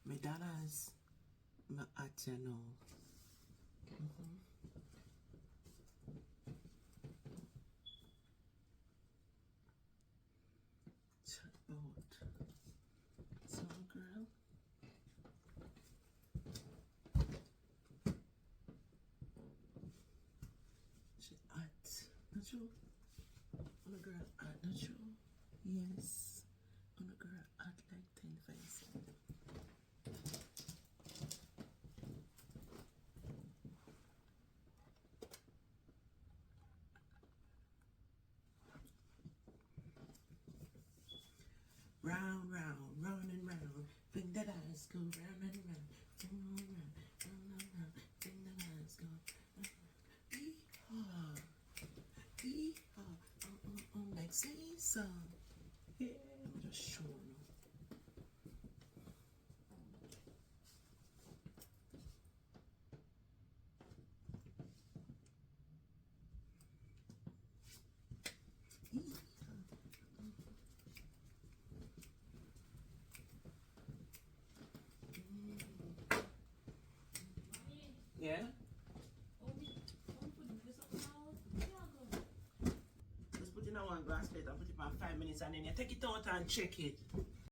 My dollars, my at you know. Chat about some girl. She at, not true. On a girl at, not true. Yes, on a girl at like 10 face. Round, round, round and round. Bring that eyes go round and round. Round and round, round and round. Bring that eyes go. Hee-haw. Hee-haw. Like seesaw. Yeah, I'm just showing you. Yeah? Just put it in one glass plate and put it for 5 minutes and then you take it out and check it.